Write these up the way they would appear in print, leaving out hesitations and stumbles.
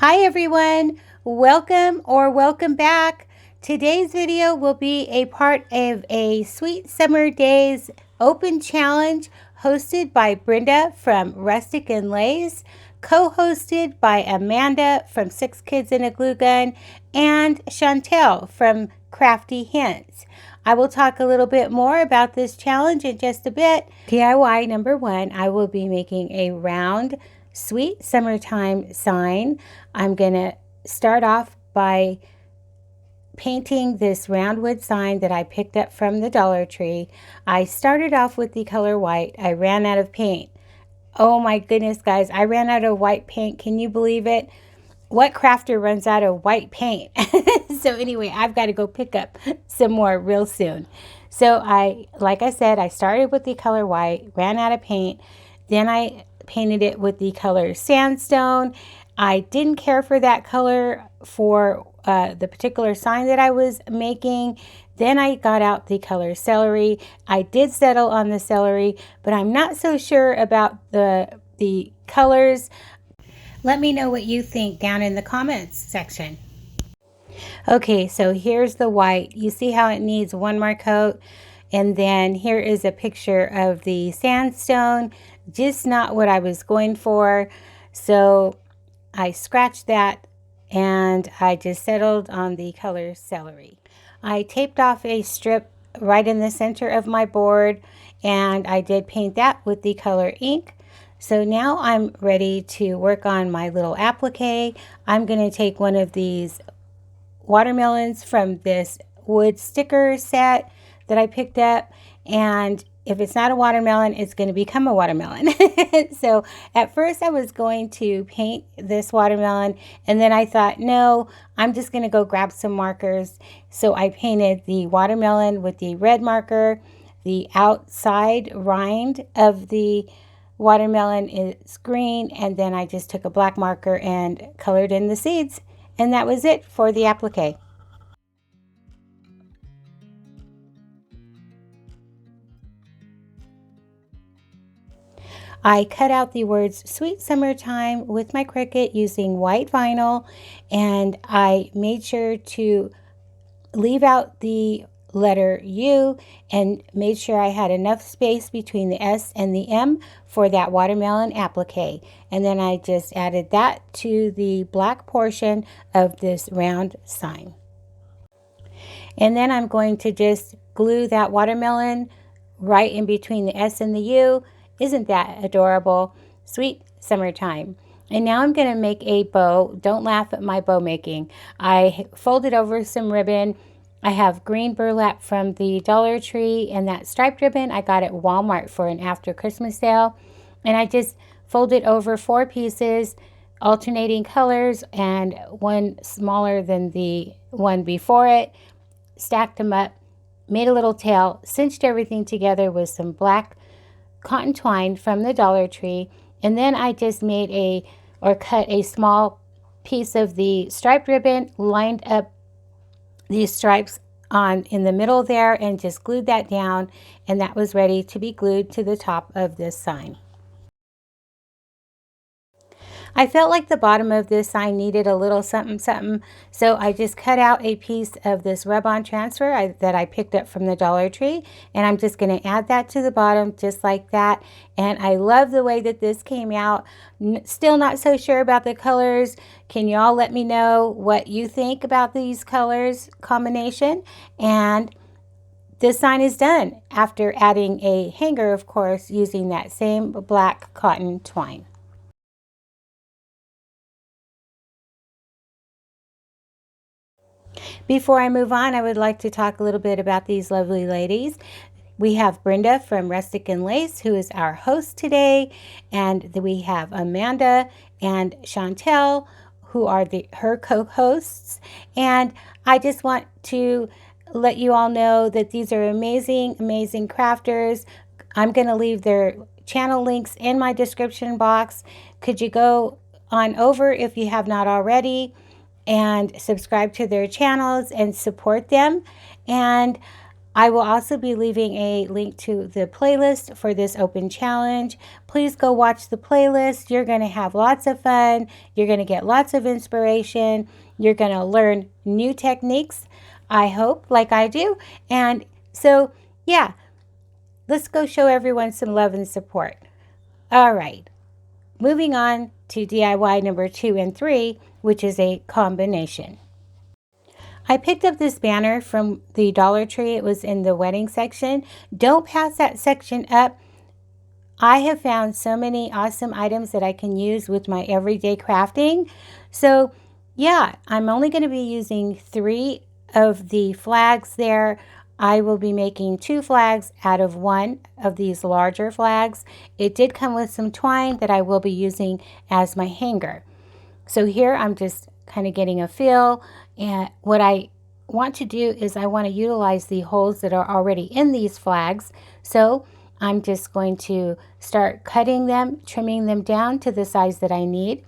Hi everyone, welcome back. Today's video will be a part of a Sweet Summer Days open challenge hosted by Brenda from Rustic Lace, co-hosted by Amanda from 6 Kids and a Glue Gun, and Shantell from Crafty Hints. I will talk a little bit more about this challenge in just a bit. DIY number 1, I will be making a round Sweet Summertime sign. I'm going to start off by painting this round wood sign that I picked up from the Dollar Tree. I started off with the color white. I ran out of paint. Oh my goodness, guys, I ran out of white paint. Can you believe it? What crafter runs out of white paint? So anyway, I've got to go pick up some more real soon. So like I said, I started with the color white, ran out of paint. Then I painted it with the color sandstone. I didn't care for that color for the particular sign that I was making. Then I got out the color celery. I did settle on the celery, but I'm not so sure about the colors. Let me know what you think down in the comments section. Okay, so here's the white. You see how it needs one more coat? And then here is a picture of the sandstone. Just not what I was going for. So I scratched that and I just settled on the color celery. I taped off a strip right in the center of my board and I did paint that with the color ink. So now I'm ready to work on my little applique. I'm going to take one of these watermelons from this wood sticker set that I picked up, and if it's not a watermelon, it's going to become a watermelon. So at first I was going to paint this watermelon, and then I thought, no, I'm just going to go grab some markers. So I painted the watermelon with the red marker. The outside rind of the watermelon is green, and then I just took a black marker and colored in the seeds, and that was it for the applique. I cut out the words Sweet Summertime with my Cricut using white vinyl, and I made sure to leave out the letter U and made sure I had enough space between the S and the M for that watermelon applique. And then I just added that to the black portion of this round sign. And then I'm going to just glue that watermelon right in between the S and the U. Isn't that adorable? Sweet summertime. And now I'm going to make a bow. Don't laugh at my bow making. I folded over some ribbon. I have green burlap from the Dollar Tree, and that striped ribbon I got at Walmart for an after Christmas sale. And I just folded over 4 pieces, alternating colors, and one smaller than the one before it. Stacked them up, made a little tail, cinched everything together with some black cotton twine from the Dollar Tree, and then I just made cut a small piece of the striped ribbon, lined up these stripes on in the middle there, and just glued that down, and that was ready to be glued to the top of this sign. I felt like the bottom of this sign needed a little something something, so I just cut out a piece of this rub-on transfer that I picked up from the Dollar Tree, and I'm just going to add that to the bottom just like that. And I love the way that this came out. Still not so sure about the colors. Can you all let me know what you think about these colors combination? And this sign is done after adding a hanger, of course, using that same black cotton twine. Before I move on, I would like to talk a little bit about these lovely ladies. We have Brenda from Rustic Lace, who is our host today, and we have Amanda and Shantell, who are her co-hosts. And I just want to let you all know that these are amazing, amazing crafters. I'm going to leave their channel links in my description box. Could you go on over if you have not already and subscribe to their channels and support them? And I will also be leaving a link to the playlist for this open challenge. Please go watch the playlist. You're going to have lots of fun. You're going to get lots of inspiration. You're going to learn new techniques, I hope, like I do. And so, yeah, let's go show everyone some love and support. All right, moving on to DIY number 2 and 3, which is a combination. I picked up this banner from the Dollar Tree. It was in the wedding section. Don't pass that section up. I have found so many awesome items that I can use with my everyday crafting. So yeah, I'm only going to be using 3 of the flags there. I will be making 2 flags out of 1 of these larger flags. It did come with some twine that I will be using as my hanger. So here I'm just kind of getting a feel, and what I want to do is I want to utilize the holes that are already in these flags. So I'm just going to start cutting them, trimming them down to the size that I need.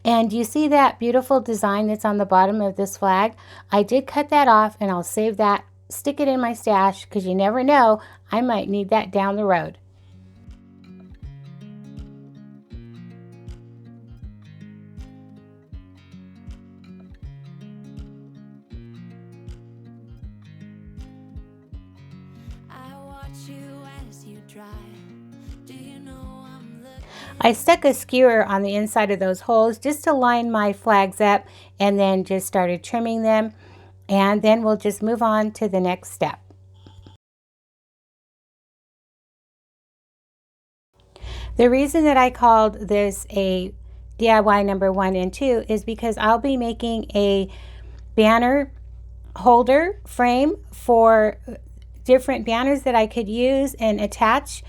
And you see that beautiful design that's on the bottom of this flag? I did cut that off, and I'll save that, stick it in my stash, because you never know, I might need that down the road. I stuck a skewer on the inside of those holes just to line my flags up, and then just started trimming them, and then we'll just move on to the next step. The reason that I called this a DIY number 1 and 2 is because I'll be making a banner holder frame for different banners that I could use and attach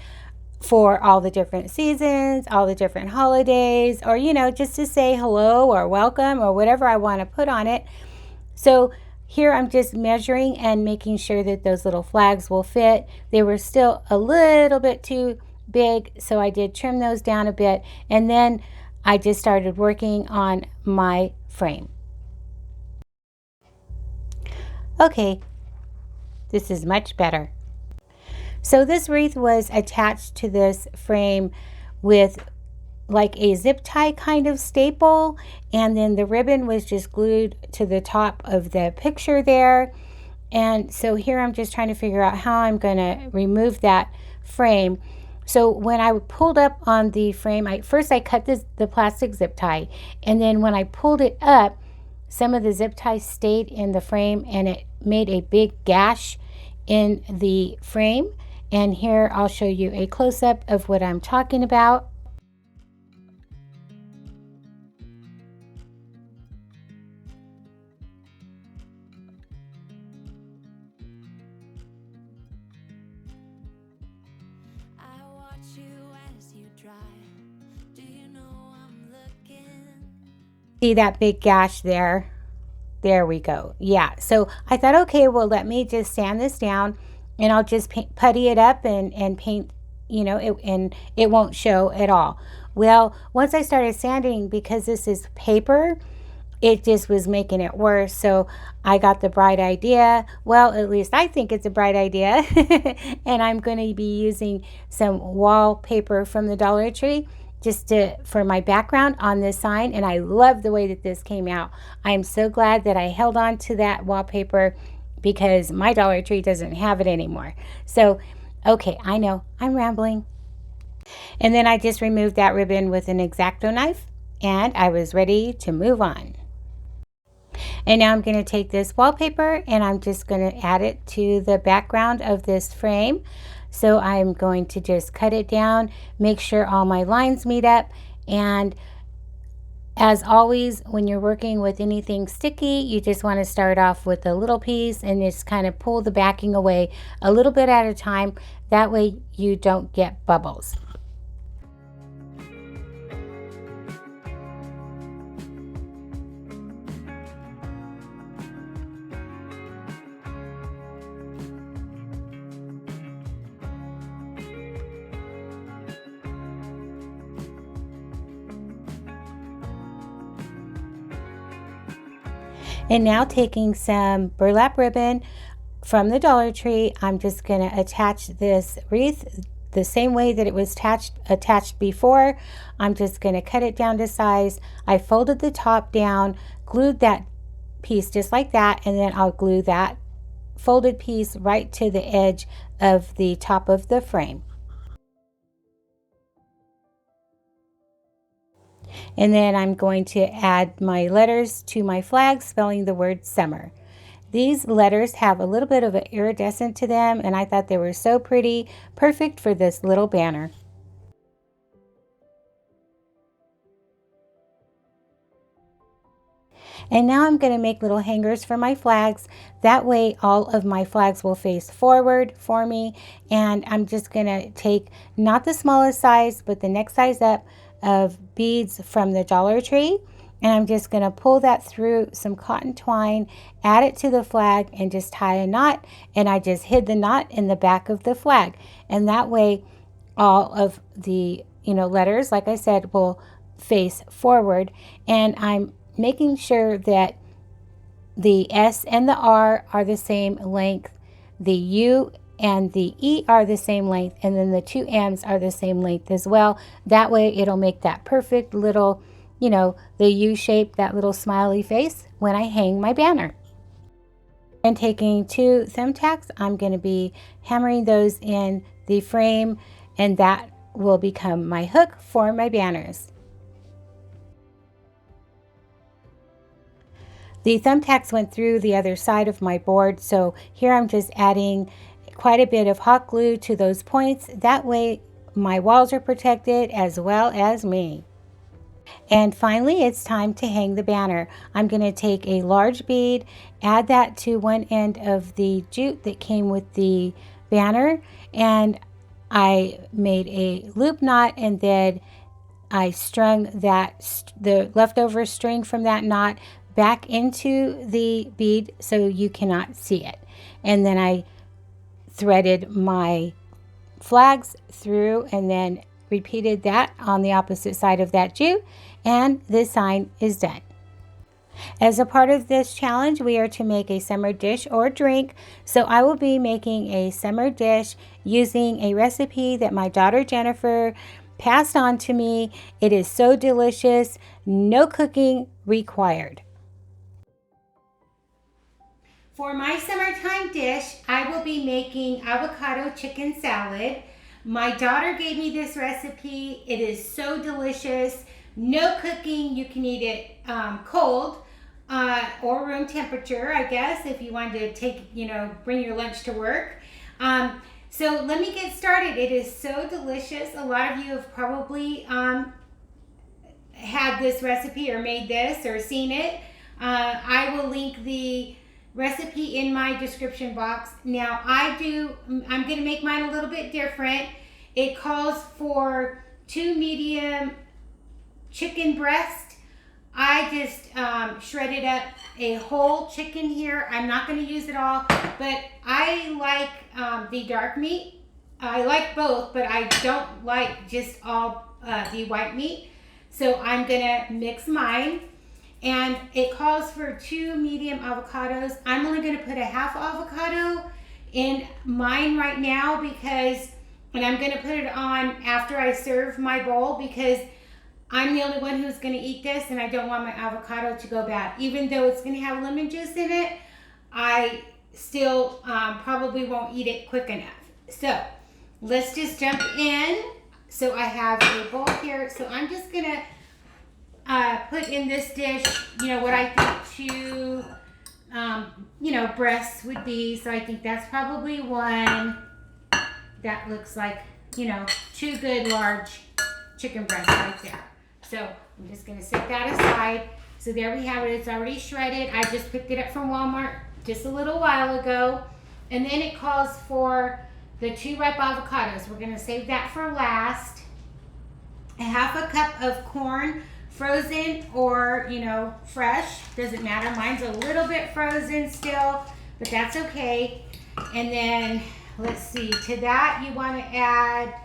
for all the different seasons, all the different holidays, or, you know, just to say hello or welcome or whatever I want to put on it. So here I'm just measuring and making sure that those little flags will fit. They were still a little bit too big, so I did trim those down a bit, and then I just started working on my frame. Okay, this is much better. So this wreath was attached to this frame with like a zip tie kind of staple, and then the ribbon was just glued to the top of the picture there. And so here I'm just trying to figure out how I'm going to remove that frame. So when I pulled up on the frame, first I cut the plastic zip tie, and then when I pulled it up, some of the zip ties stayed in the frame, and it made a big gash in the frame. And here I'll show you a close-up of what I'm talking about. See that big gash there? There we go. Yeah, so I thought, okay, well, let me just sand this down, and I'll just putty it up and paint, you know, and it won't show at all. Well, once I started sanding, because this is paper, it just was making it worse. So I got the bright idea. Well, at least I think it's a bright idea. And I'm going to be using some wallpaper from the Dollar Tree just for my background on this sign. And I love the way that this came out. I'm so glad that I held on to that wallpaper, because my Dollar Tree doesn't have it anymore. So, okay, I know I'm rambling. And then I just removed that ribbon with an X-Acto knife, and I was ready to move on. And now I'm going to take this wallpaper, and I'm just going to add it to the background of this frame. So I'm going to just cut it down, make sure all my lines meet up, and as always, when you're working with anything sticky, you just want to start off with a little piece and just kind of pull the backing away a little bit at a time. That way you don't get bubbles. And now taking some burlap ribbon, from the Dollar Tree. I'm just going to attach this wreath the same way that it was attached before. I'm just going to cut it down to size. I folded the top down, glued that piece just like that, and then I'll glue that folded piece right to the edge of the top of the frame. And then I'm going to add my letters to my flag, spelling the word summer. These letters have a little bit of an iridescent to them, and I thought they were so pretty, perfect for this little banner. And now I'm going to make little hangers for my flags. That way all of my flags will face forward for me. And I'm just going to take not the smallest size, but the next size up of beads from the Dollar Tree. And I'm just going to pull that through some cotton twine, add it to the flag, and just tie a knot. And I just hid the knot in the back of the flag. And that way all of the letters, like I said, will face forward. And I'm making sure that the S and the R are the same length, the U and the E are the same length, and then the two M's are the same length as well. That way it'll make that perfect little, the U shape, that little smiley face when I hang my banner. And taking two thumbtacks, I'm going to be hammering those in the frame, and that will become my hook for my banners. The thumbtacks went through the other side of my board, so here I'm just adding quite a bit of hot glue to those points. That way my walls are protected as well as me. And finally, it's time to hang the banner. I'm going to take a large bead, add that to one end of the jute that came with the banner, and I made a loop knot, and then I strung the leftover string from that knot back into the bead so you cannot see it. And then I threaded my flags through and then repeated that on the opposite side of that jute, and this sign is done. As a part of this challenge, we are to make a summer dish or drink. So I will be making a summer dish using a recipe that my daughter Jennifer passed on to me. It is so delicious, no cooking required. For my summertime dish, I will be making avocado chicken salad. My daughter gave me this recipe. It is so delicious. No cooking. You can eat it cold or room temperature, I guess, if you wanted to bring your lunch to work. So let me get started. It is so delicious. A lot of you have probably had this recipe or made this or seen it. I will link the recipe in my description box. Now I'm going to make mine a little bit different. It calls for 2 medium chicken breast. I just shredded up a whole chicken here. I'm not going to use it all, but I like the dark meat. I like both, but I don't like just all the white meat. So I'm going to mix mine. And it calls for 2 medium avocados. I'm only going to put a half avocado in mine right now and I'm going to put it on after I serve my bowl because I'm the only one who's going to eat this and I don't want my avocado to go bad. Even though it's going to have lemon juice in it, I still probably won't eat it quick enough. So let's just jump in. So I have a bowl here. So I'm just going to put in this dish, what I think 2, breasts would be. So I think that's probably 1. That looks like, 2 good large chicken breasts right there. So I'm just going to set that aside. So there we have it. It's already shredded. I just picked it up from Walmart just a little while ago. And then it calls for the 2 ripe avocados. We're going to save that for last. A half a cup of corn, frozen or, fresh. Doesn't matter. Mine's a little bit frozen still, but that's okay. And then, let's see, to that you want to add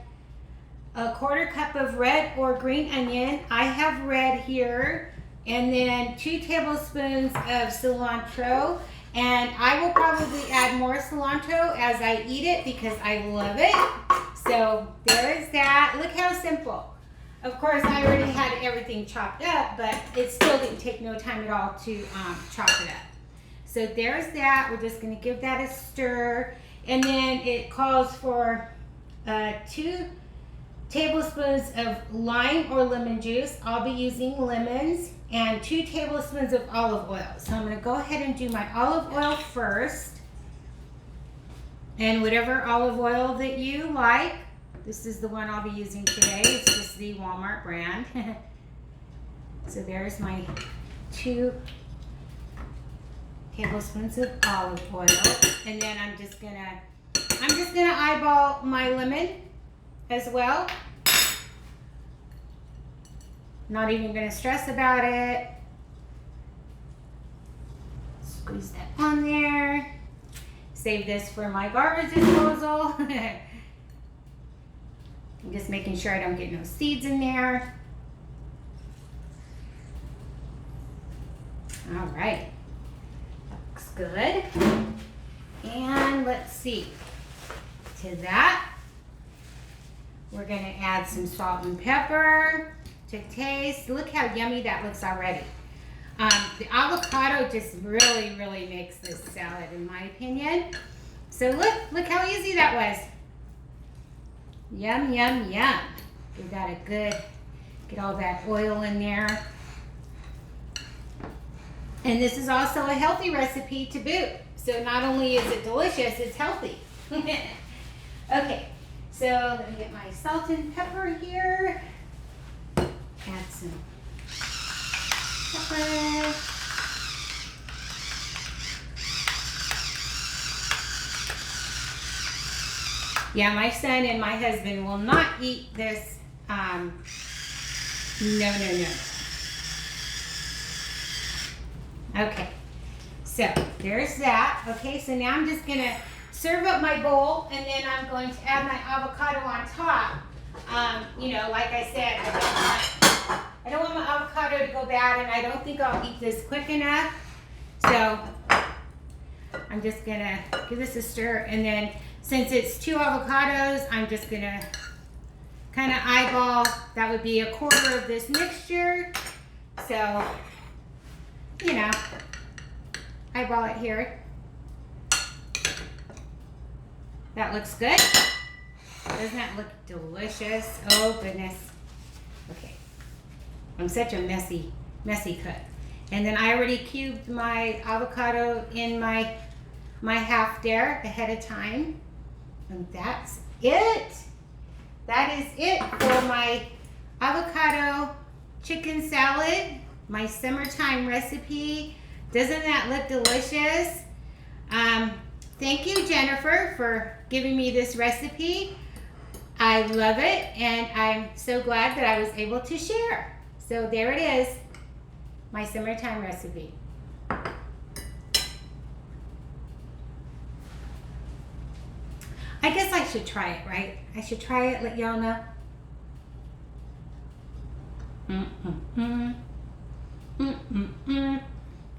a 1/4 cup of red or green onion. I have red here. and then 2 tablespoons of cilantro. And I will probably add more cilantro as I eat it because I love it. So there is that. Look how simple. Of course, I already had everything chopped up, but it still didn't take no time at all to chop it up. So there's that. We're just going to give that a stir. And then it calls for 2 tablespoons of lime or lemon juice. I'll be using lemons, and 2 tablespoons of olive oil. So I'm going to go ahead and do my olive oil first. And whatever olive oil that you like. This is the one I'll be using today. It's just the Walmart brand. So there's my 2 tablespoons of olive oil. And then I'm just gonna eyeball my lemon as well. Not even gonna stress about it. Squeeze that on there. Save this for my garbage disposal. I'm just making sure I don't get no seeds in there. All right, looks good. And let's see, to that, we're gonna add some salt and pepper to taste. Look how yummy that looks already. The avocado just really makes this salad, in my opinion. So look how easy that was. Yum, yum, yum. We got a good, get all that oil in there. And this is also a healthy recipe to boot. So not only is it delicious, it's healthy. Okay, so let me get my salt and pepper here. Add some pepper. Yeah, my son and my husband will not eat this. No. Okay, so there's that. Okay, so now I'm just gonna serve up my bowl, and then I'm going to add my avocado on top. You know, like I said, I don't want my avocado to go bad, and I don't think I'll eat this quick enough. So I'm just gonna give this a stir, and then since it's 2 avocados, I'm just gonna kind of eyeball. That would be 1/4 of this mixture. So, you know, eyeball it here. That looks good. Doesn't that look delicious? Oh goodness. Okay. I'm such a messy cook. And then I already cubed my avocado in my half there ahead of time. And that's it. That is it for my avocado chicken salad, my summertime recipe. Doesn't that look delicious? Thank you, Jennifer, for giving me this recipe. I love it, and I'm so glad that I was able to share. So there it is, my summertime recipe. I guess I should try it, right? I should try it, let y'all know.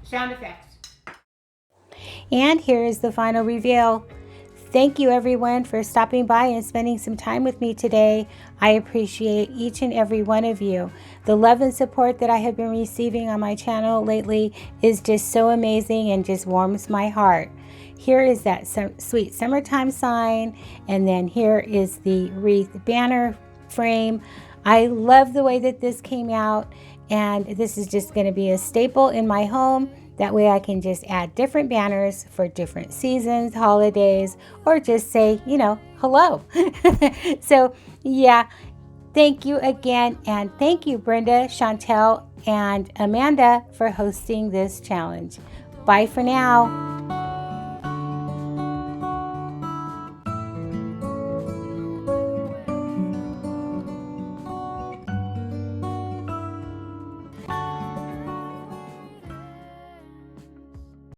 Sound effects. And here is the final reveal. Thank you everyone for stopping by and spending some time with me today. I appreciate each and every one of you. The love and support that I have been receiving on my channel lately is just so amazing and just warms my heart. Here is that sweet summertime sign, and then here is the wreath banner frame. I love the way that this came out, and this is just going to be a staple in my home. That way I can just add different banners for different seasons, holidays, or just say, you know, hello. So yeah, thank you again, and thank you Brenda, Shantell, and Amanda for hosting this challenge. Bye for now.